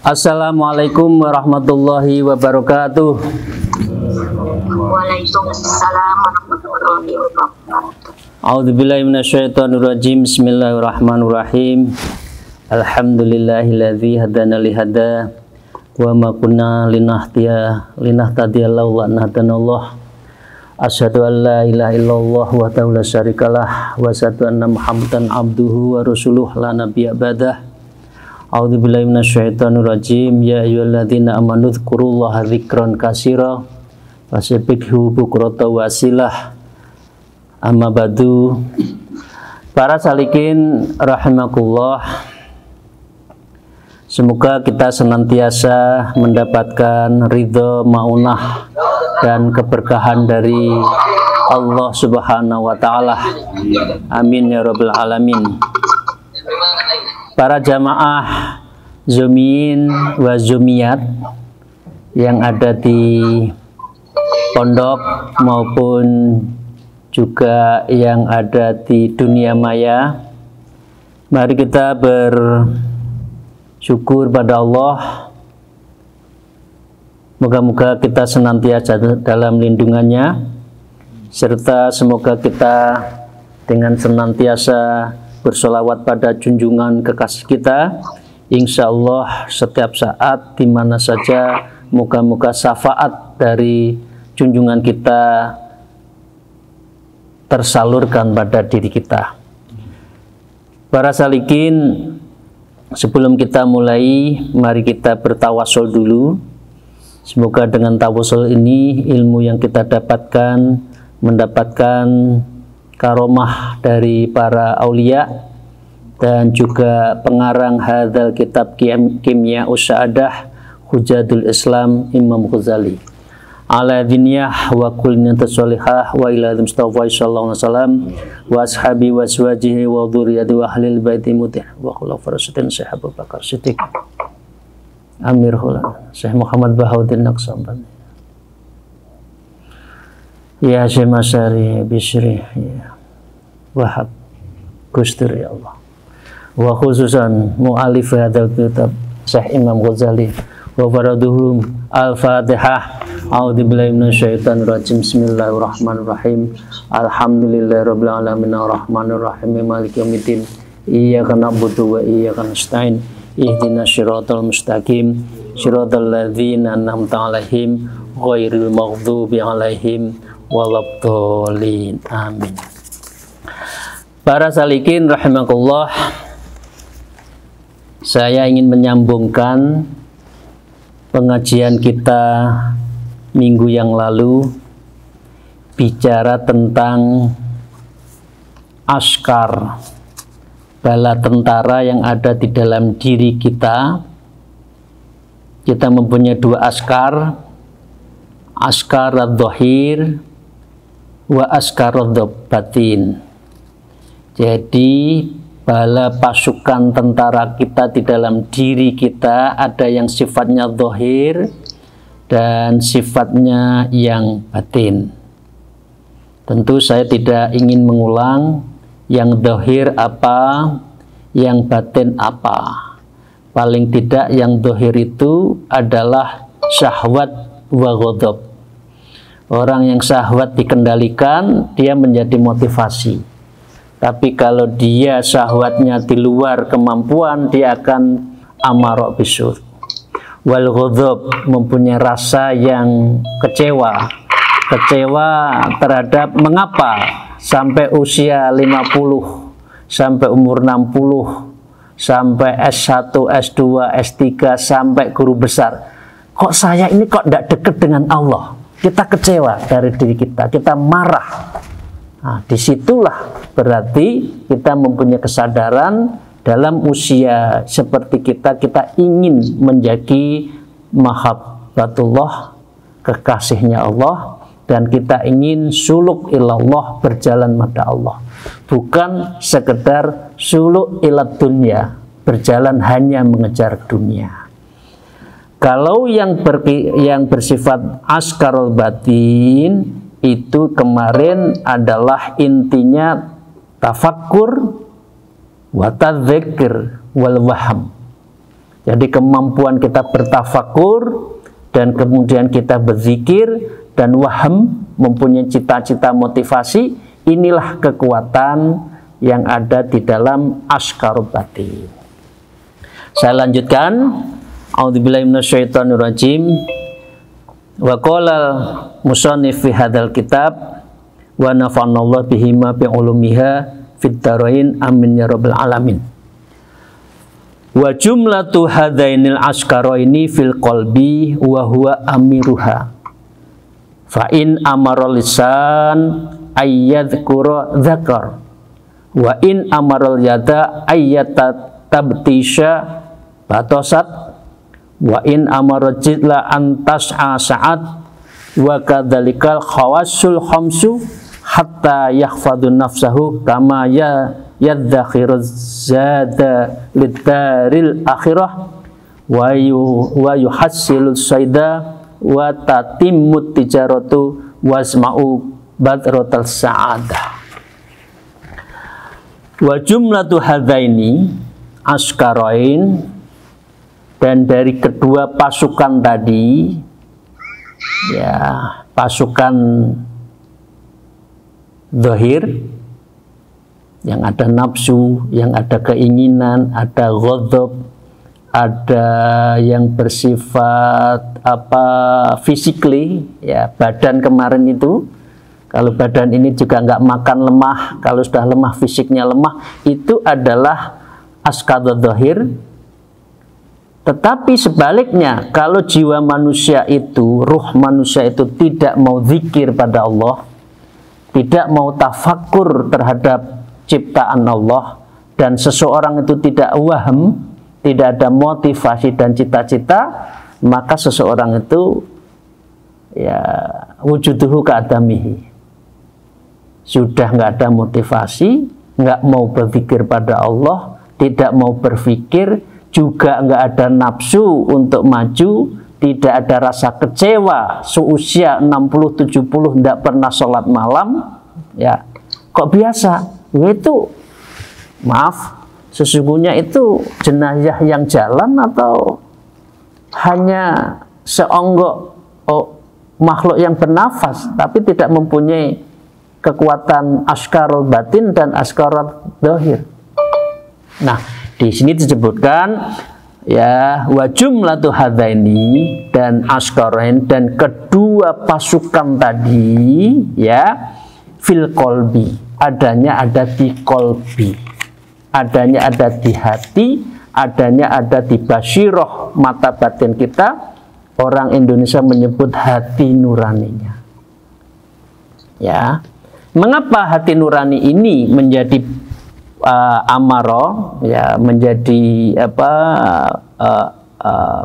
Assalamualaikum warahmatullahi wabarakatuh. Waalaikumsalam warahmatullahi wabarakatuh. A'udzubillahi minasyaitonirrajim. Bismillahirrahmanirrahim. Alhamdulillahilladzi hadana lihada wa ma kunna linahtadiya laula an hadanallah. Asyhadu an la ilaha illallah wahdahu la syarikalah wa asyhadu anna Muhammadan abduhu wa rasuluh la nabiyya ba'dah. A'udzubillahi minasyaitonirrajim. Ya ayyuhalladzina amanu dzkurullaha dzikran katsira wasabbihhu bukratan wa asilah. Amma ba'du. Para salikin rahimakumullah, semoga kita senantiasa mendapatkan ridho, maunah dan keberkahan dari Allah Subhanahu wa taala. Amin ya rabbal alamin. Para jamaah Zumin wa Zumiyat yang ada di pondok maupun juga yang ada di dunia maya, mari kita bersyukur pada Allah. Moga-moga kita senantiasa dalam lindungannya, serta semoga kita dengan senantiasa bersolawat pada junjungan kekasih kita, insya Allah setiap saat di mana saja, moga-moga syafaat dari junjungan kita tersalurkan pada diri kita. Para salikin, sebelum kita mulai, mari kita bertawasul dulu. Semoga dengan tawasul ini ilmu yang kita dapatkan mendapatkan karomah dari para aulia dan juga pengarang hadzal kitab Kimya Usaadah Hujjatul Islam Imam Ghazali ala diniyah wa kullinat sholihah wa ila mustafa sallallahu alaihi wasallam wa ashabi wa aswajihi wa dzurriyyati wa ahlil baiti mutih wa khulafaur rasyidin Syekh Abu Bakar Siddiq Amir Hulana Syekh Muhammad Bahauddin Naqsabandi ya Syekh Masyari Bisri ya Wahab Gustir ya Allah, wa khususan mu'alif hadzal kitab Syekh Imam Ghazali wa faraduhum. Al-Fatihah. A'udzubillahi minasyaitonir rajim. Bismillahirrahmanirrahim. Alhamdulillahirabbil alamin arrahmanir rahim maliki yaumiddin. Iyyaka na'budu wa iyyaka nasta'in. Ihdinas siratal mustaqim. Siratal ladzina an'amta 'alaihim ghairil maghdubi 'alaihim waladdallin. Amin. Para salikin rahimakumullah, saya ingin menyambungkan pengajian kita minggu yang lalu, bicara tentang askar, bala tentara yang ada di dalam diri kita. Kita mempunyai dua askar, askar ad-dhahir wa askar ad-batin. Jadi bala pasukan tentara kita di dalam diri kita ada yang sifatnya zahir dan sifatnya yang batin. Tentu saya tidak ingin mengulang yang zahir apa, yang batin apa. Paling tidak yang zahir itu adalah syahwat wa ghadab. Orang yang syahwat dikendalikan, dia menjadi motivasi. Tapi kalau dia syahwatnya di luar kemampuan, dia akan amarah bisyur. Wal ghadab, mempunyai rasa yang kecewa. Kecewa terhadap mengapa sampai usia 50, sampai umur 60, sampai S1, S2, S3, sampai guru besar. Kok saya ini kok tidak dekat dengan Allah? Kita kecewa dari diri kita, kita marah. Nah, disitulah berarti kita mempunyai kesadaran dalam usia seperti kita ingin menjadi mahabbatullah, kekasihnya Allah, dan kita ingin suluk ilallah, berjalan pada Allah, bukan sekedar suluk ilat dunia, berjalan hanya mengejar dunia. Kalau yang bersifat askarul batin itu kemarin adalah intinya tafakkur wa tadzikir wal waham. Jadi kemampuan kita bertafakur dan kemudian kita berzikir dan waham, mempunyai cita-cita motivasi, inilah kekuatan yang ada di dalam askarul batin. Saya lanjutkan. A'udzubillahi minasyaitonirrajim. Wa qala musannif fi hadzal kitab wa nafa'anallahu bihima bi ulumiha fid dharain amin ya rabbal alamin. Wa jumlatu hadainil askaraini fil qalbi wa huwa amiruha. Fa in amara lisan ayyadhkura dzakar wa in amara yada ayyatabtisha batosat wa in amara jidla antas'a sa'at wa kadzalikal khawasul khamsu hatta yahfadhu nafsahu kama yadzakhiru zada lidaril akhirah wa yuhassilu sayda wa tatimmu tijaratu wasma'u badratal sa'adah. Wa jumlatu hadaini askarain, dan dari kedua pasukan tadi, ya, pasukan zahir yang ada nafsu, yang ada keinginan, ada ghadab, ada yang bersifat physically, ya, badan kemarin itu. Kalau badan ini juga nggak makan lemah, kalau sudah lemah fisiknya lemah, itu adalah askar zahir. Tetapi sebaliknya, kalau jiwa manusia itu, ruh manusia itu tidak mau zikir pada Allah, tidak mau tafakur terhadap ciptaan Allah, dan seseorang itu tidak waham, tidak ada motivasi dan cita-cita, maka seseorang itu, ya, wujuduhu ka'adamihi, sudah nggak ada motivasi, nggak mau berzikir pada Allah, tidak mau berpikir, juga nggak ada nafsu untuk maju, tidak ada rasa kecewa, seusia 60-70 tidak pernah sholat malam, ya, kok biasa? Itu, maaf, sesungguhnya itu jenazah yang jalan atau hanya seonggok makhluk yang bernafas, tapi tidak mempunyai kekuatan askarul batin dan askarul zahir. Nah, di sini disebutkan, ya, wa jumlatu hadaini, dan askarain, dan kedua pasukan tadi, ya, fil qalbi, adanya ada di qalbi, adanya ada di hati, adanya ada di basiroh, mata batin kita. Orang Indonesia menyebut hati nuraninya. Ya, mengapa hati nurani ini menjadi amaro, ya, menjadi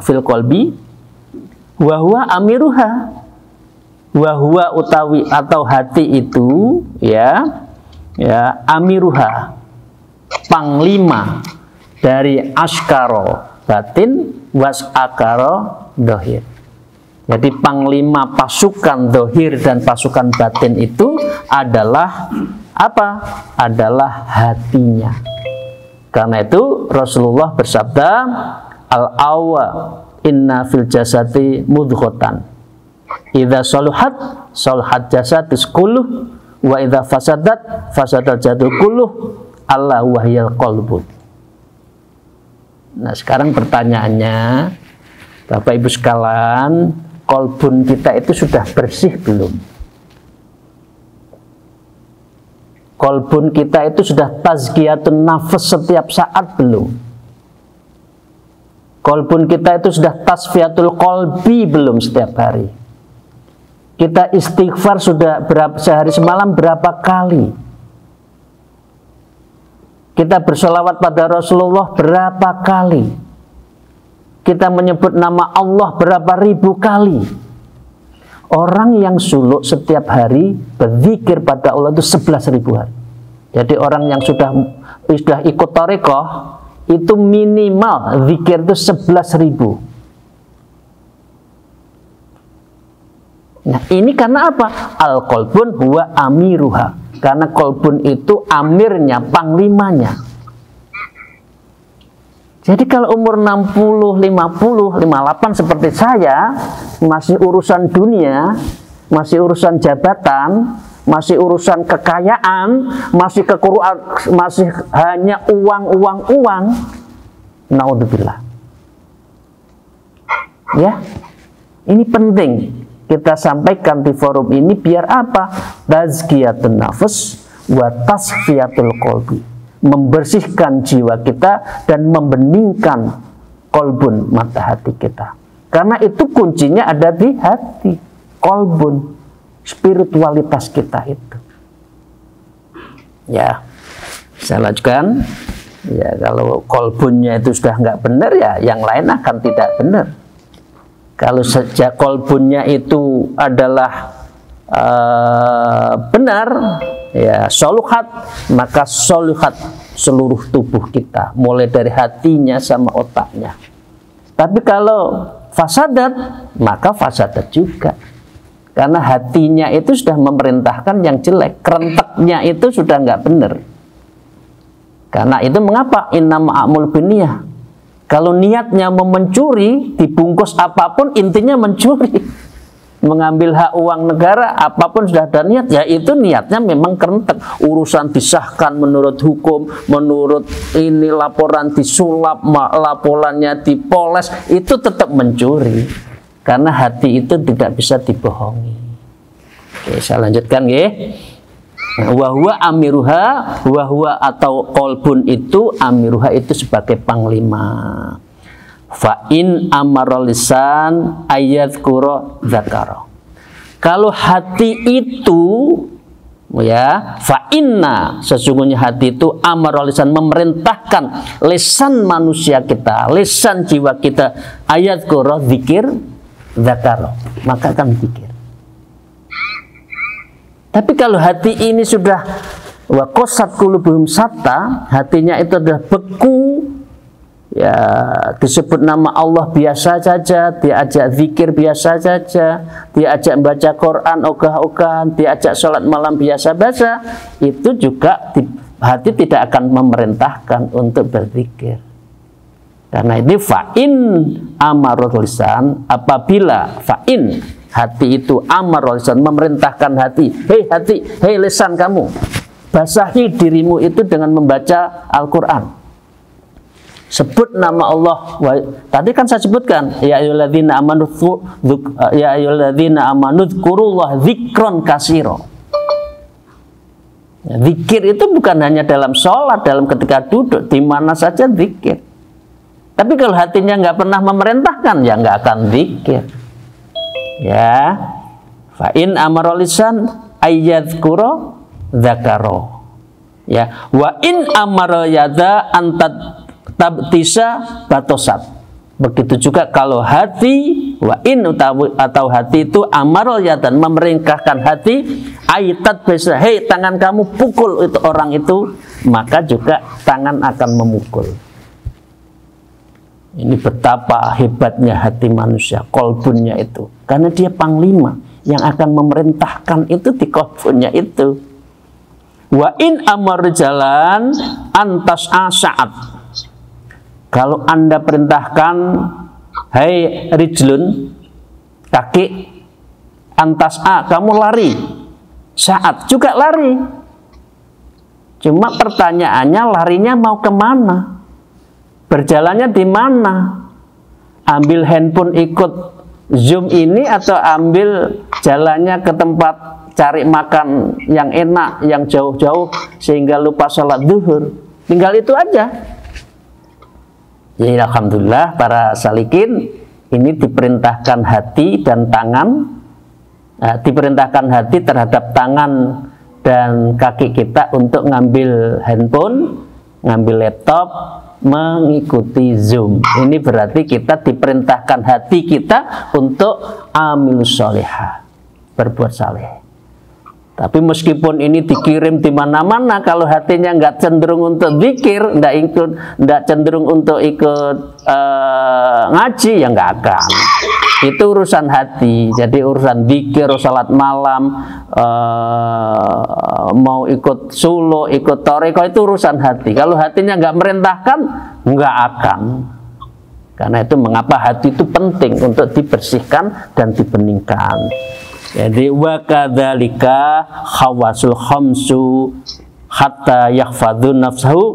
fil qalbi, wa huwa amiruha, wa huwa utawi atau hati itu, ya, amiruha, panglima dari askaro batin was akaro dohir. Jadi panglima pasukan dohir dan pasukan batin itu adalah apa? Adalah hatinya. Karena itu Rasulullah bersabda, al-awa inna fil jasati mudghatan, idza saluhat saluhat jasadus kulluh, wa idza fasadat fasadal jasadu kulluh, alla wahyal qalbu. Nah, sekarang pertanyaannya, Bapak Ibu sekalian, kolbun kita itu sudah bersih belum? Kolbun kita itu sudah tazkiyatun nafas setiap saat belum? Kolbun kita itu sudah tasfiyatul qalbi belum setiap hari? Kita istighfar sudah sehari semalam berapa kali? Kita bersolawat pada Rasulullah berapa kali? Kita menyebut nama Allah berapa ribu kali? Orang yang suluk setiap hari berzikir pada Allah itu 11.000 hari. Jadi orang yang sudah ikut tarekoh itu minimal zikir itu 11.000. Nah, ini karena apa? Al-qalbun huwa amiruha. Karena kolbun itu amirnya, panglimanya. Jadi kalau umur 60, 50, 58 seperti saya, masih urusan dunia, masih urusan jabatan, masih urusan kekayaan, masih masih hanya uang. Naudzubillah. Ya, ini penting kita sampaikan di forum ini biar apa? Tazkiyatun nafs wa tasfiyatul qalbi. Membersihkan jiwa kita dan membeningkan kolbun, mata hati kita. Karena itu kuncinya ada di hati, kolbun, spiritualitas kita itu. Ya, saya lanjutkan. Ya, kalau kolbunnya itu sudah nggak benar, ya yang lain akan tidak benar. Kalau sejak kolbunnya itu adalah benar, ya soluhat, maka soluhat seluruh tubuh kita, mulai dari hatinya sama otaknya. Tapi kalau fasadat, maka fasadat juga, karena hatinya itu sudah memerintahkan yang jelek, kerenteknya itu sudah nggak benar. Karena itu mengapa innama a'mul binniyah, kalau niatnya mau mencuri, dibungkus apapun intinya mencuri. Mengambil hak uang negara, apapun sudah ada niat, ya itu niatnya memang kerentek. Urusan disahkan menurut hukum, menurut ini laporan disulap, laporannya dipoles, itu tetap mencuri. Karena hati itu tidak bisa dibohongi. Oke, saya lanjutkan ya. Wahwa amiruha, wahwa atau kolbun itu, amiruha itu sebagai panglima. Fa'in amarolisan ayat kuro zakaro. Kalau hati itu, ya, fa'inna, sesungguhnya hati itu amarolisan, memerintahkan lisan manusia kita, lisan jiwa kita, ayat kuro, zikir, zakaro, maka akan zikir. Tapi kalau hati ini sudah wa qasat qulubuhum satta, hatinya itu adalah beku, ya disebut nama Allah biasa saja, diajak zikir biasa saja, diajak baca Quran ogah-ogahan, diajak sholat malam biasa-biasa, itu juga hati tidak akan memerintahkan untuk berzikir. Karena ini fa'in amarul lisan, apabila fa'in hati itu amarul lisan, memerintahkan hati, hei hati, hei lisan kamu, basahi dirimu itu dengan membaca Al-Quran. Sebut nama Allah. Tadi kan saya sebutkan, ya ayyuhalladzina amanu dzkurullah dzikron katsira. Ya, zikir itu bukan hanya dalam sholat, dalam ketika duduk, di mana saja zikir. Tapi kalau hatinya nggak pernah memerintahkan, ya nggak akan zikir. Ya, fa in amara lisan ayyadhkura dzakaro. Ya, wa in amara yada antat tabtisa batosat. Begitu juga kalau hati, wa in atau hati itu amarul yadan, memerintahkan hati, aitat bisa, hei tangan kamu pukul itu orang itu, maka juga tangan akan memukul. Ini betapa hebatnya hati manusia, kolbunnya itu, karena dia panglima yang akan memerintahkan itu di kolbunnya itu. Wa in amar jalan antas asaat. Kalau Anda perintahkan, hai rijlun, kaki, antas kamu lari, saat juga lari. Cuma pertanyaannya, larinya mau kemana? Berjalannya di mana? Ambil handphone ikut Zoom ini, atau ambil jalannya ke tempat cari makan yang enak, yang jauh-jauh, sehingga lupa sholat zuhur? Tinggal itu aja. Ya, alhamdulillah para salikin ini diperintahkan hati dan tangan, diperintahkan hati terhadap tangan dan kaki kita untuk ngambil handphone, ngambil laptop, mengikuti Zoom. Ini berarti kita diperintahkan hati kita untuk amilus sholihah, berbuat saleh. Tapi meskipun ini dikirim di mana-mana, kalau hatinya nggak cenderung untuk zikir, nggak cenderung untuk ikut ngaji, ya nggak akan. Itu urusan hati. Jadi urusan zikir, salat malam, mau ikut sulo, ikut toreko, itu urusan hati. Kalau hatinya nggak merintahkan, nggak akan. Karena itu mengapa hati itu penting untuk dibersihkan dan dibeningkan. Jadi wa kadzalika khawasul khamsu hatta yahfadhu nafsahu.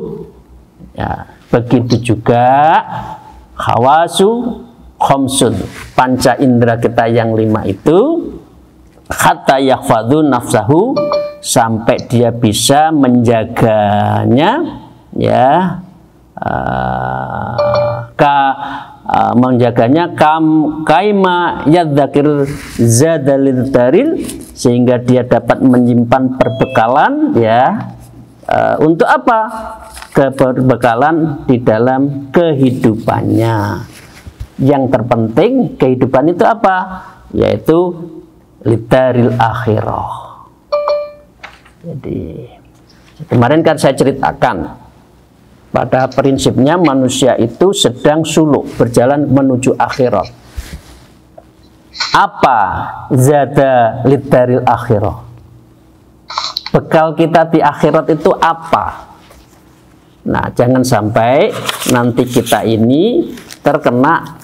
Ya, begitu juga khawasu khamsun, panca indera kita yang 5 itu hatta yahfadhu nafsahu, sampai dia bisa menjaganya, ya, menjaganya kaima yadzakir zadalil daril, sehingga dia dapat menyimpan perbekalan, ya, untuk apa? Keperbekalan di dalam kehidupannya. Yang terpenting kehidupan itu apa? Yaitu lidaril akhirah. Jadi kemarin kan saya ceritakan, pada prinsipnya manusia itu sedang suluk, berjalan menuju akhirat. Apa zada lidaril akhirah? Bekal kita di akhirat itu apa? Nah, jangan sampai nanti kita ini terkena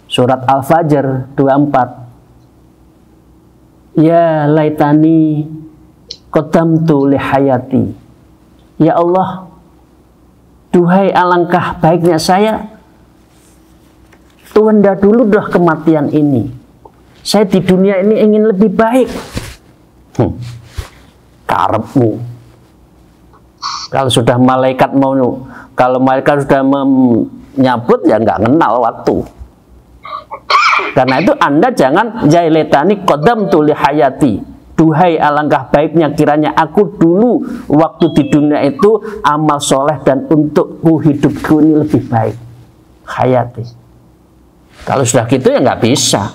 surat Al-Fajr 24. Ya laitani qaddamtu li hayati. Ya Allah, duhai alangkah baiknya saya tunda dulu dah kematian ini. Saya di dunia ini ingin lebih baik. Karepmu. Kalau sudah malaikat mau, kalau malaikat sudah menyambut, ya nggak kenal waktu. Karena itu Anda jangan jailetani qaddamtu li hayati. Duhai alangkah baiknya kiranya aku dulu waktu di dunia itu amal soleh dan untukku hidupku ini lebih baik. Hayati. Kalau sudah gitu ya nggak bisa.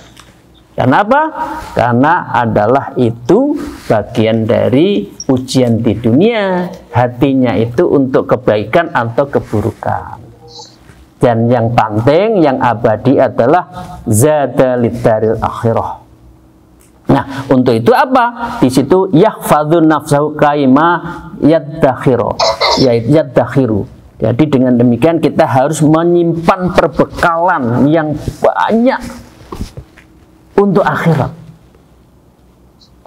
Kenapa? Karena adalah itu bagian dari ujian di dunia. Hatinya itu untuk kebaikan atau keburukan. Dan yang penting, yang abadi adalah zada lidaril akhirah. Nah, untuk itu apa? Di situ yahfadhu nafsahu kaima yaddakhiru. Yaddakhiru. Jadi dengan demikian kita harus menyimpan perbekalan yang banyak untuk akhirat.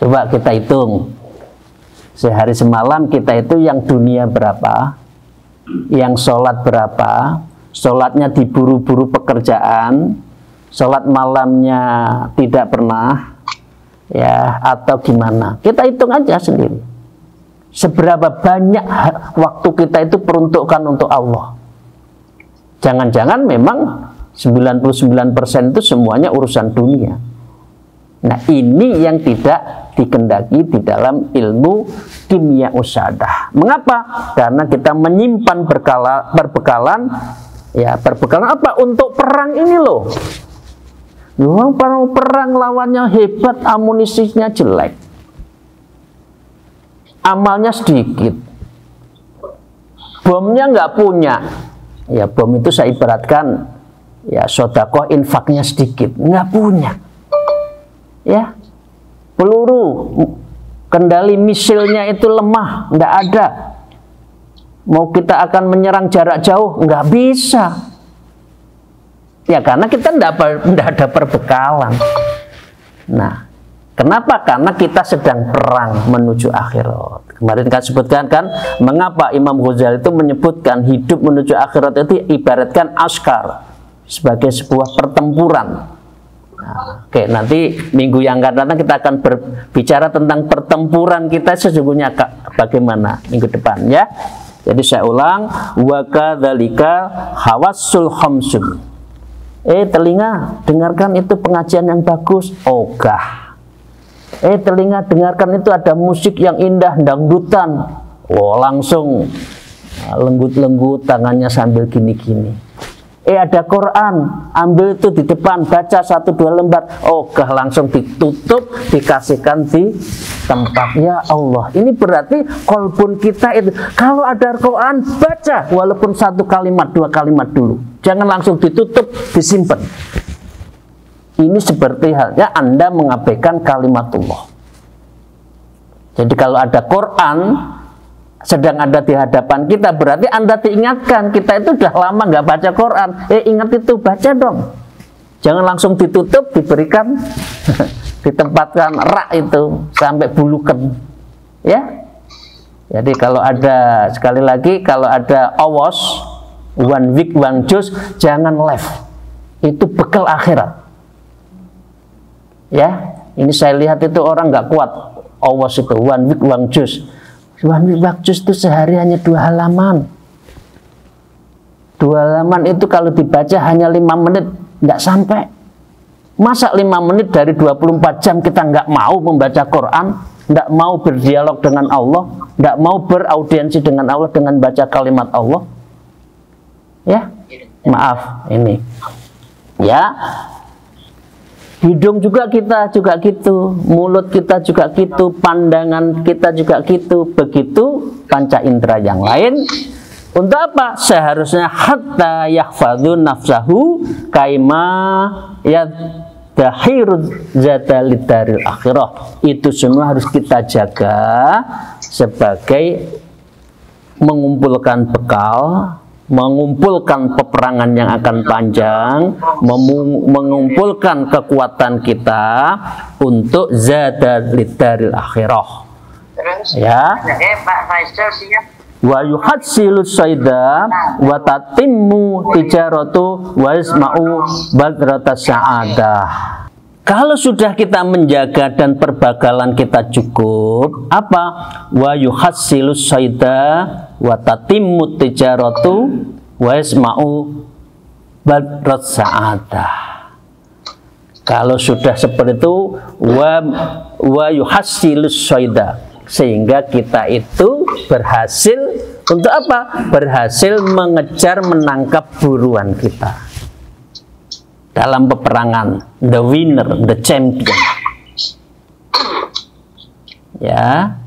Coba kita hitung, sehari semalam kita itu yang dunia berapa, yang sholat berapa, sholatnya diburu-buru pekerjaan, sholat malamnya tidak pernah, ya, atau gimana? Kita hitung aja sendiri. Seberapa banyak waktu kita itu peruntukkan untuk Allah. Jangan-jangan memang 99% itu semuanya urusan dunia. Nah, ini yang tidak dikendaki di dalam ilmu kimia usadah. Mengapa? Karena kita menyimpan perbekalan, ya, perbekalan apa? Untuk perang ini loh. Perang lawannya hebat, amunisinya jelek, amalnya sedikit, bomnya nggak punya. Ya, bom itu saya ibaratkan, ya, sodakoh infaknya sedikit, nggak punya. Ya, peluru, kendali misilnya itu lemah, nggak ada. Mau kita akan menyerang jarak jauh, nggak bisa. Ya, karena kita nggak ada perbekalan. Nah, kenapa? Karena kita sedang perang menuju akhirat. Kemarin kan sebutkan kan, mengapa Imam Ghazali itu menyebutkan hidup menuju akhirat itu ibaratkan askar, sebagai sebuah pertempuran. Nah, oke, nanti minggu yang akan datang kita akan berbicara tentang pertempuran kita sesungguhnya bagaimana minggu depan, ya. Jadi saya ulang, wa kadzalika hawasul khamsun. Telinga, dengarkan itu pengajian yang bagus. Ogah. Telinga, dengarkan itu ada musik yang indah, dangdutan. Langsung lenggut-lenggut tangannya sambil gini-gini. Ada Quran, ambil itu di depan, baca 1-2 lembar. Ogah, langsung ditutup, dikasihkan di tempat. Ya Allah, ini berarti kolbun kita itu, kalau ada Quran, baca walaupun 1 kalimat, 2 kalimat dulu. Jangan langsung ditutup, disimpan. Ini seperti halnya Anda mengabaikan kalimatullah. Jadi kalau ada Quran sedang ada di hadapan kita, berarti Anda diingatkan, kita itu udah lama nggak baca Quran. Ingat itu, baca dong. Jangan langsung ditutup, diberikan ditempatkan rak itu sampai bulukan. Ya. Jadi kalau ada, sekali lagi, kalau ada awas, one week, one juz, jangan left. Itu bekal akhirat. Ya, ini saya lihat itu orang nggak kuat. Awas itu, one week, one juz. One week, one juz itu sehari hanya 2 halaman. 2 halaman itu kalau dibaca hanya 5 menit, nggak sampai. Masa 5 menit dari 24 jam kita nggak mau membaca Quran? Tidak mau berdialog dengan Allah, tidak mau beraudiensi dengan Allah dengan baca kalimat Allah. Ya, maaf ini. Ya, hidung juga kita juga gitu, mulut kita juga gitu, pandangan kita juga gitu, begitu panca indera yang lain. Untuk apa? Seharusnya hatta yahfadhu nafsahu kaima dahirud zata lidaril akhirah. Itu semua harus kita jaga sebagai mengumpulkan bekal, mengumpulkan peperangan yang akan panjang, mengumpulkan kekuatan kita untuk zata lidaril akhirah. Ya. Pak Faisal siap. Wa yuhadsilus saida wa tatimmu tijaratu wa isma'u badratas sa'adah. Kalau sudah kita menjaga dan perbekalan kita cukup, apa? Wa yuhadsilus saida wa tatimmu tijaratu wa isma'u badratas sa'adah. Kalau sudah seperti itu, wa yuhadsilus saida, sehingga kita itu berhasil untuk apa? Berhasil mengejar, menangkap buruan kita dalam peperangan, the winner, the champion. Ya,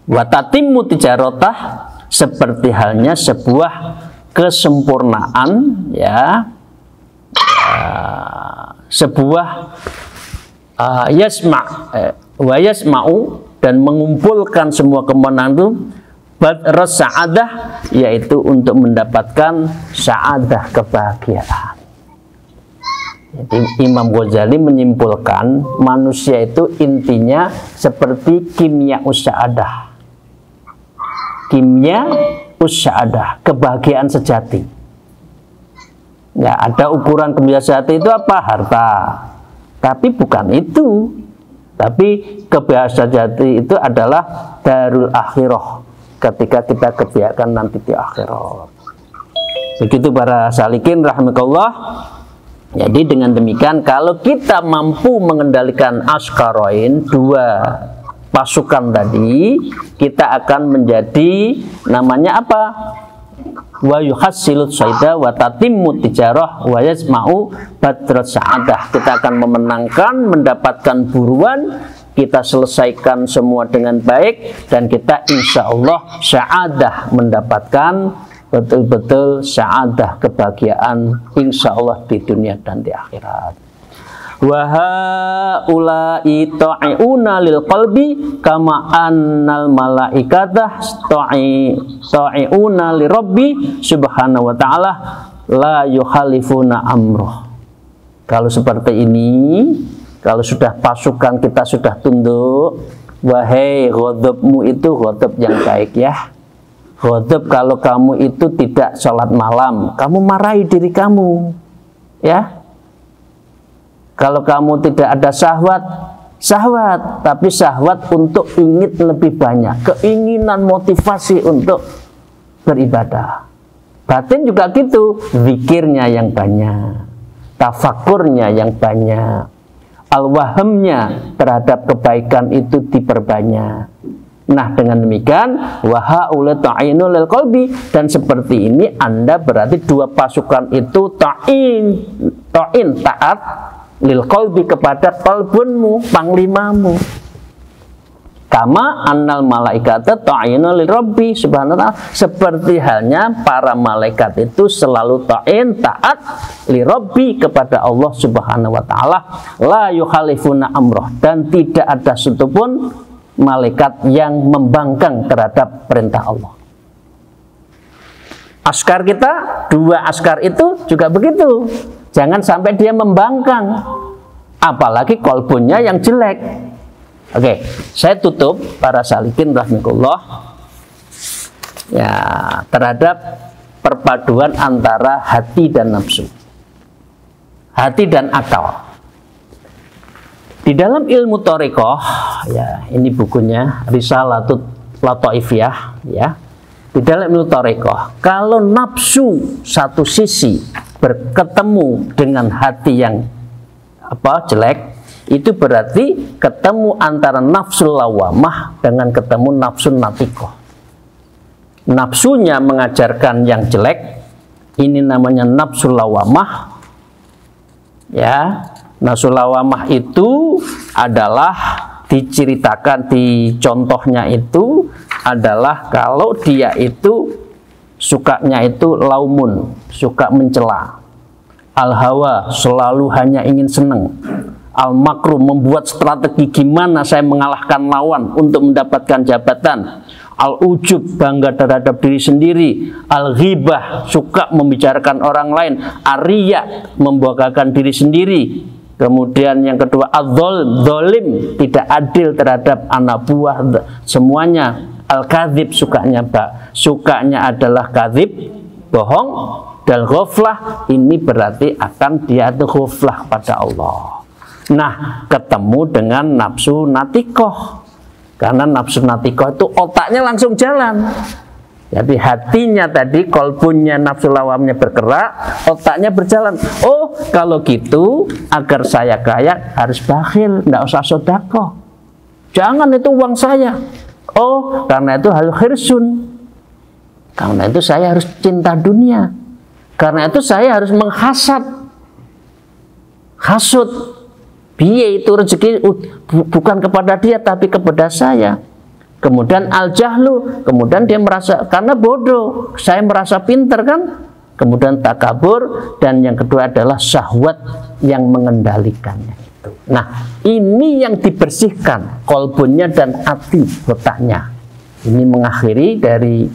watatimmu tijarotah, seperti halnya sebuah kesempurnaan, ya, sebuah wa yasma'u, dan mengumpulkan semua kemenangan itu badras sa'adah, yaitu untuk mendapatkan sa'adah, kebahagiaan. Jadi Imam Ghazali menyimpulkan manusia itu intinya seperti kimia usya'adah. Kimia usya'adah, kebahagiaan sejati. Nggak ada ukuran kebahagiaan sejati itu apa? Harta. Tapi bukan itu. Tapi kebahagiaan sejati itu adalah darul akhirah, ketika kita kebahagiaan nanti di akhirat. Begitu para salikin rahimakallah. Jadi dengan demikian, kalau kita mampu mengendalikan askaroin, 2 pasukan tadi, kita akan menjadi namanya apa? Wa yuhassilut saida wa tatimmu tijarah wa yasma'u badrat sa'adah. Kita akan memenangkan, mendapatkan buruan, kita selesaikan semua dengan baik, dan kita insya Allah sa'adah, mendapatkan betul-betul sa'adah, kebahagiaan insya Allah di dunia dan di akhirat. Wa haula'i ta'i'una lil qalbi kama annal malaikatah ta'i'una li rabbi subhanahu wa ta'ala la yukhalifuna amruh. Kalau seperti ini, kalau sudah pasukan kita sudah tunduk, wahai ghadabmu itu ghadab yang baik ya. Ghadab kalau kamu itu tidak sholat malam, kamu marahi diri kamu ya. Kalau kamu tidak ada syahwat, tapi syahwat untuk ingin lebih banyak, keinginan, motivasi untuk beribadah. Batin juga gitu, zikirnya yang banyak, tafakurnya yang banyak, al-wahamnya terhadap kebaikan itu diperbanyak. Nah, dengan demikian wahaula ta'inu lil qalbi, dan seperti ini Anda berarti 2 pasukan itu ta'in taat lil qalbi, kepada qalbunmu, panglimamu. Kama annal malaikata ta'inu li rabbi subhanahu wa ta'ala, seperti halnya para malaikat itu selalu taat li rabbi kepada Allah subhanahu wa ta'ala, la yukhalifuna amroh, dan tidak ada satupun malaikat yang membangkang terhadap perintah Allah. Askar kita, 2 askar itu juga begitu, jangan sampai dia membangkang, apalagi kolbunya yang jelek. Oke, saya tutup para salikin rahimahullah ya terhadap perpaduan antara hati dan nafsu, hati dan akal. Di dalam ilmu thariqah, ya ini bukunya Risalatut Lataifiyah, ya. Di dalam ilmu thariqah, kalau nafsu satu sisi berketemu dengan hati yang jelek, itu berarti ketemu antara nafsu lawamah dengan ketemu nafsu natikoh. Nafsunya mengajarkan yang jelek, ini namanya nafsu lawamah. Ya, nafsu lawamah itu adalah diceritakan, di contohnya itu adalah kalau dia itu sukanya itu laumun, suka mencela. Al-hawa, selalu hanya ingin senang. Al-makru, membuat strategi gimana saya mengalahkan lawan untuk mendapatkan jabatan. Al-ujub, bangga terhadap diri sendiri. Al-ghibah, suka membicarakan orang lain. Ar-riya, membanggakan diri sendiri. Kemudian yang kedua, al-dzulm, zalim, tidak adil terhadap anak buah semuanya. Al-kadzib, sukanya adalah kadzib, bohong. Dan ghaflah, ini berarti akan dia itu ghaflah pada Allah. Nah, ketemu dengan nafsu natikoh, karena nafsu natikoh itu otaknya langsung jalan. Jadi hatinya tadi, kolbunya, nafsu lawamnya bergerak, otaknya berjalan. Oh, kalau gitu, agar saya kaya harus bakhil, tidak usah sedekah. Jangan, itu uang saya. Oh, karena itu harus hirsun. Karena itu saya harus cinta dunia. Karena itu saya harus menghasad. Hasud. Biaya itu rezeki bukan kepada dia tapi kepada saya. Kemudian al-jahlu, kemudian dia merasa karena bodoh, saya merasa pintar kan. Kemudian takabur, dan yang kedua adalah syahwat yang mengendalikannya itu. Nah, ini yang dibersihkan kolbunnya dan hati otaknya. Ini mengakhiri dari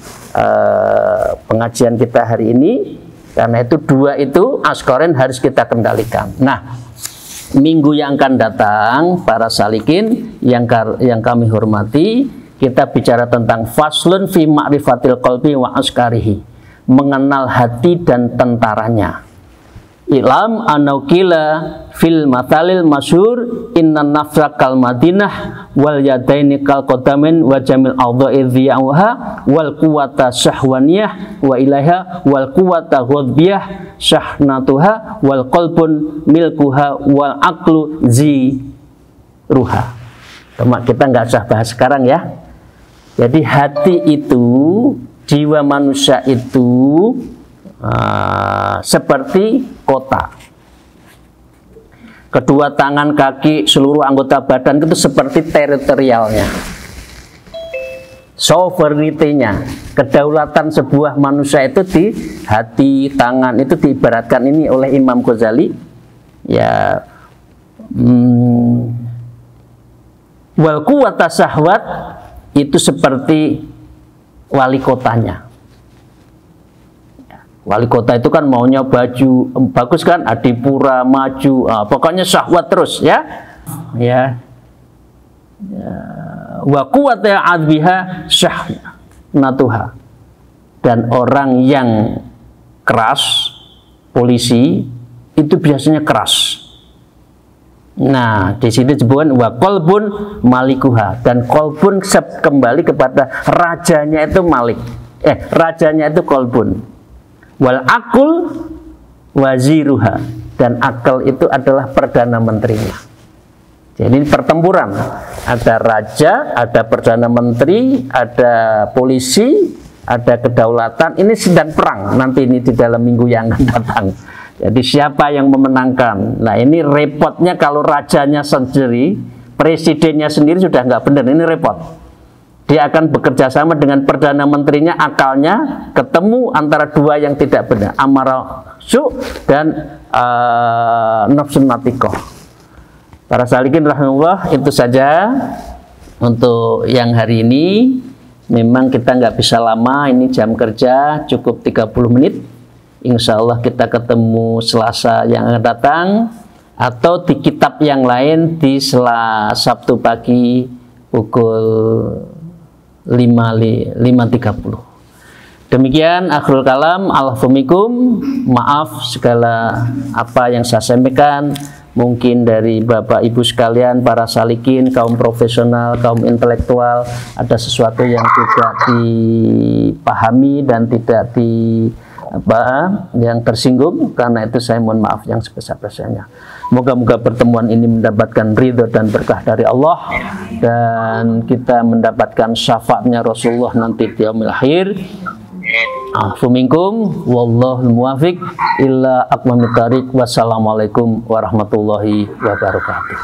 pengajian kita hari ini. Karena itu 2 itu askorin harus kita kendalikan. Nah, minggu yang akan datang, para salikin yang kami hormati, kita bicara tentang faslun fi ma'rifatil qalbi wa askarihi, mengenal hati dan tentaranya. Ilam anaukila fil matalil masyhur inna nafsa kal madinah wal yadaini kal qadamin wa jamil a'dha'i dhiya'uha wal quwata syahwaniyah wa ilaiha wal quwata ghadbiyah syahnatuha wal qalbun milkuha wal aqlu ziruha. Kita nggak usah bahas sekarang ya. Jadi hati itu, jiwa manusia itu seperti kota. Kedua tangan, kaki, seluruh anggota badan itu seperti teritorialnya, sovereignty-nya, kedaulatan sebuah manusia itu di hati, tangan. Itu diibaratkan ini oleh Imam Ghazali ya, wal quwwata syahwat itu seperti wali kotanya. Wali kota itu kan maunya baju bagus kan, adipura, maju, pokoknya syahwat terus ya. Wa quwwata adbiha syahnatuha. Dan orang yang keras, polisi itu biasanya keras. Nah, di sini disebutkan wa qalbun malikuha, dan qalbun kembali kepada rajanya itu malik. Rajanya itu qalbun. Wal akul waziruha, dan akal itu adalah perdana menterinya. Jadi pertempuran, ada raja, ada perdana menteri, ada polisi, ada kedaulatan. Ini sedang perang nanti ini di dalam minggu yang akan datang. Jadi siapa yang memenangkan? Nah, ini repotnya kalau rajanya sendiri, presidennya sendiri sudah nggak benar, ini repot. Dia akan bekerja sama dengan perdana menterinya, akalnya ketemu antara dua yang tidak benar, amarah su dan nafsun natikoh. Para salikin rahimahullah, itu saja untuk yang hari ini. Memang kita nggak bisa lama, ini jam kerja cukup 30 menit. Insya Allah kita ketemu Selasa yang akan datang, atau di kitab yang lain di Sabtu pagi pukul 5.30. Demikian akhirul kalam. Alhamdulillah, maaf segala apa yang saya sampaikan mungkin dari Bapak Ibu sekalian, para salikin, kaum profesional, kaum intelektual, ada sesuatu yang tidak dipahami dan tidak yang tersinggung, karena itu saya mohon maaf yang sebesar-besarnya. Moga-moga pertemuan ini mendapatkan ridho dan berkah dari Allah, dan kita mendapatkan syafaatnya Rasulullah nanti di yaumil akhir. Minkum wallahul muwafiq illa aqwamit thariq. Wassalamualaikum warahmatullahi wabarakatuh.